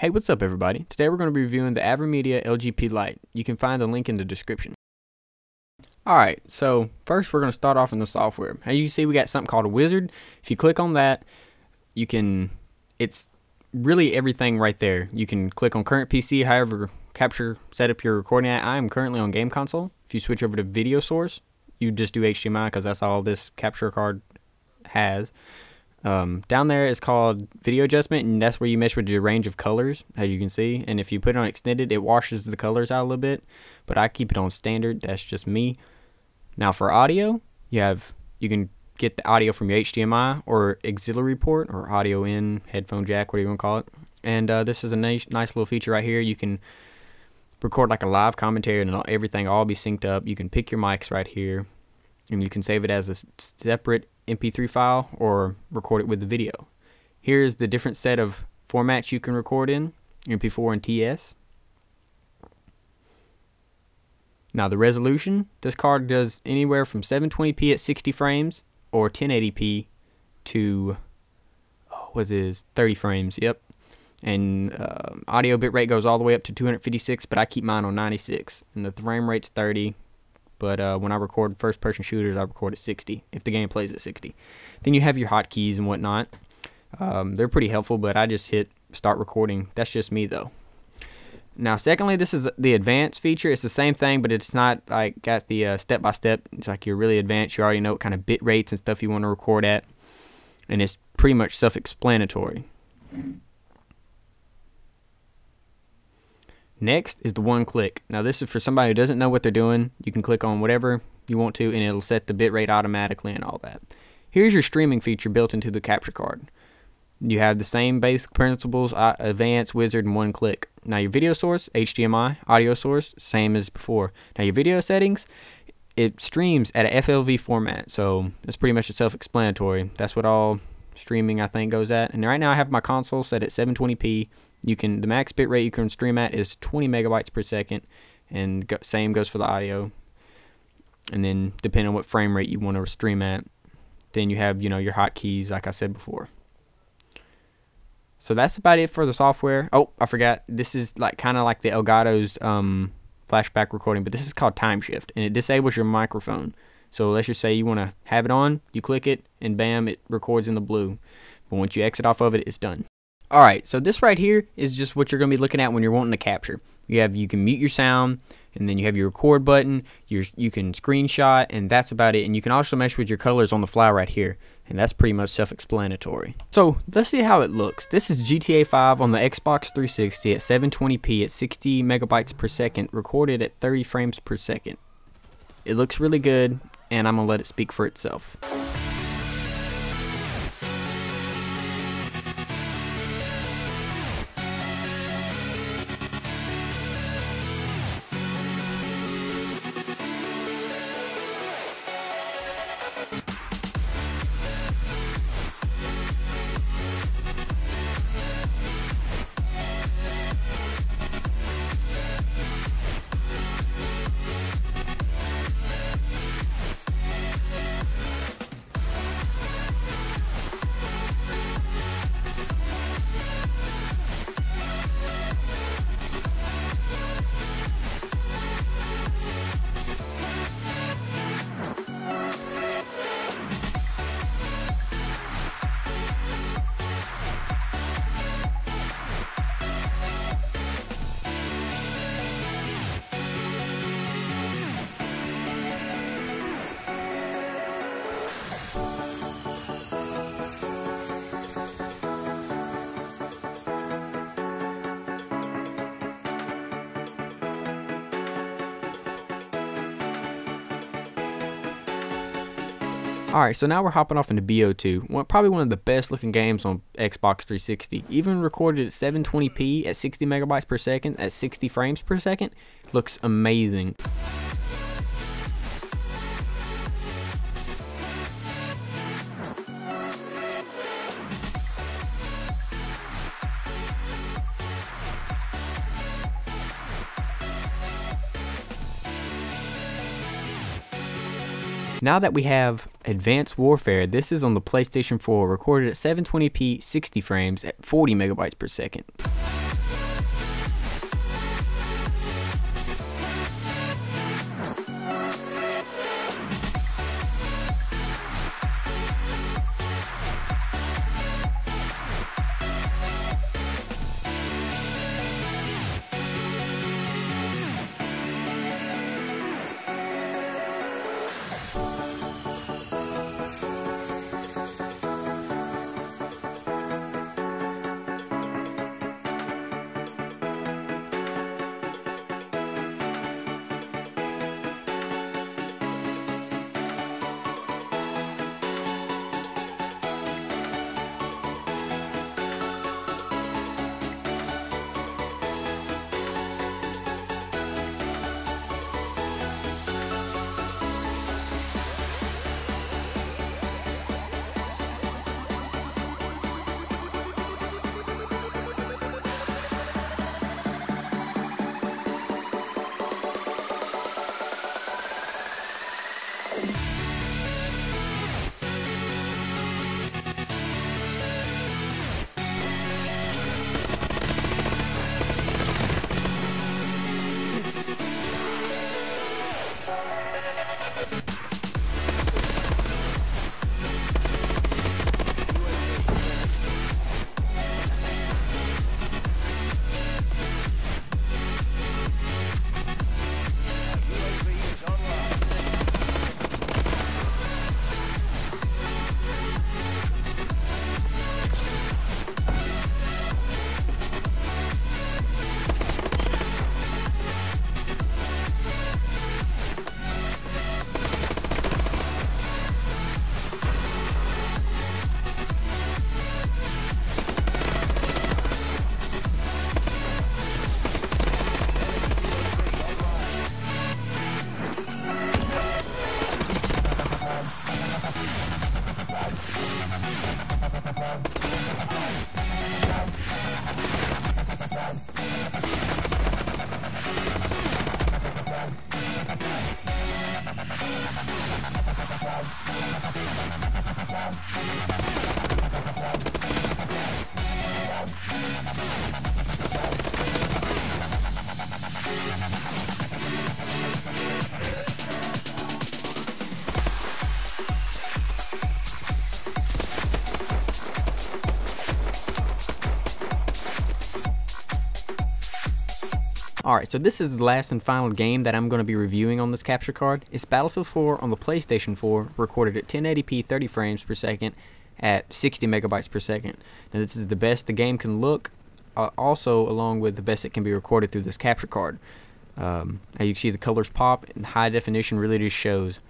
Hey, what's up everybody? Today we're going to be reviewing the AverMedia LGP Lite. You can find the link in the description. Alright, so first we're going to start off in the software. As you see, we got something called a wizard. If you click on that, it's really everything right there. You can click on current PC, however capture setup you're recording at. I am currently on game console. If you switch over to video source, you just do HDMI because that's all this capture card has. Down there is called video adjustment, and that's where you mesh with your range of colors, as you can see. And if you put it on extended, it washes the colors out a little bit, but I keep it on standard. That's just me. Now for audio, you can get the audio from your HDMI or auxiliary port or audio in, headphone jack, whatever you want to call it. And this is a nice little feature right here. You can record like a live commentary and everything all be synced up. You can pick your mics right here, and you can save it as a separate MP3 file or record it with the video. Here's the different set of formats you can record in, MP4 and TS. Now the resolution, this card does anywhere from 720p at 60 frames or 1080p to 30 frames, yep. And audio bitrate goes all the way up to 256, but I keep mine on 96, and the frame rate's 30. But when I record first-person shooters, I record at 60, if the game plays at 60. Then you have your hotkeys and whatnot. They're pretty helpful, but I just hit start recording. That's just me, though. Now, secondly, this is the advanced feature. It's the same thing, but it's not like got the step-by-step. It's like you're really advanced. You already know what kind of bit rates and stuff you want to record at. And it's pretty much self-explanatory. Next is the one click. Now this is for somebody who doesn't know what they're doing. You can click on whatever you want to and it'll set the bitrate automatically and all that. Here's your streaming feature built into the capture card. You have the same basic principles, advanced, wizard, and one click. Now your video source, HDMI, audio source, same as before. Now your video settings, it streams at a FLV format, so it's pretty much self-explanatory. That's what all streaming I think goes at. And right now I have my console set at 720p. The max bit rate you can stream at is 20 megabytes per second, and same goes for the audio. And then depending on what frame rate you want to stream at, then you have your hotkeys like I said before. So that's about it for the software. Oh, I forgot. This is kind of like the Elgato's flashback recording, but this is called time shift, and it disables your microphone. So let's just say you want to have it on, you click it, and bam, it records in the blue. But once you exit off of it, it's done. Alright, so this right here is just what you're going to be looking at when you're wanting to capture. You can mute your sound, and then you have your record button, you can screenshot, and that's about it. And you can also mesh with your colors on the fly right here, and that's pretty much self-explanatory. So let's see how it looks. This is Gta5 on the Xbox 360 at 720p at 60 megabytes per second, recorded at 30 frames per second. It looks really good, and I'm going to let it speak for itself. Alright, so now we're hopping off into Bo2, probably one of the best looking games on Xbox 360. Even recorded at 720p at 60 megabytes per second at 60 frames per second, looks amazing. Now that we have Advanced Warfare, this is on the PlayStation 4, recorded at 720p 60 frames at 40 megabytes per second. Alright, so this is the last and final game that I'm going to be reviewing on this capture card. It's Battlefield 4 on the PlayStation 4, recorded at 1080p 30 frames per second at 60 megabytes per second. Now this is the best the game can look, also along with the best it can be recorded through this capture card. As you can see, the colors pop and high definition really just shows.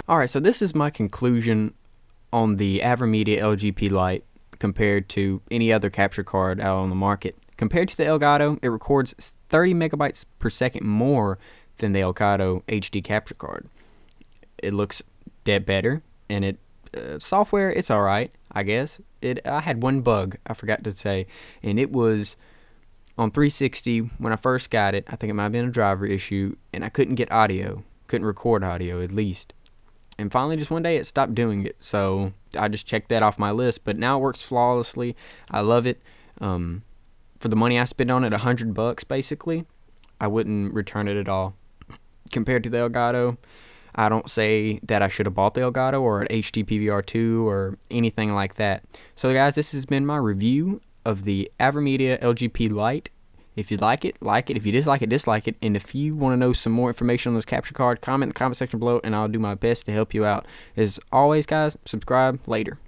Alright, so this is my conclusion on the AverMedia LGP Lite compared to any other capture card out on the market. Compared to the Elgato, it records 30 megabytes per second more than the Elgato HD capture card. It looks dead better, and it software, it's alright, I guess. I had one bug, I forgot to say, and it was on 360 when I first got it. I think it might have been a driver issue, and I couldn't get audio, couldn't record audio at least. And finally, just one day, it stopped doing it. So I just checked that off my list. But now it works flawlessly. I love it. For the money I spent on it, $100 basically, I wouldn't return it at all. Compared to the Elgato, I don't say that I should have bought the Elgato or an HD PVR2 or anything like that. So guys, this has been my review of the AverMedia LGP Lite. If you like it, like it. If you dislike it, dislike it. And if you want to know some more information on this capture card, comment in the comment section below, and I'll do my best to help you out. As always, guys, subscribe later.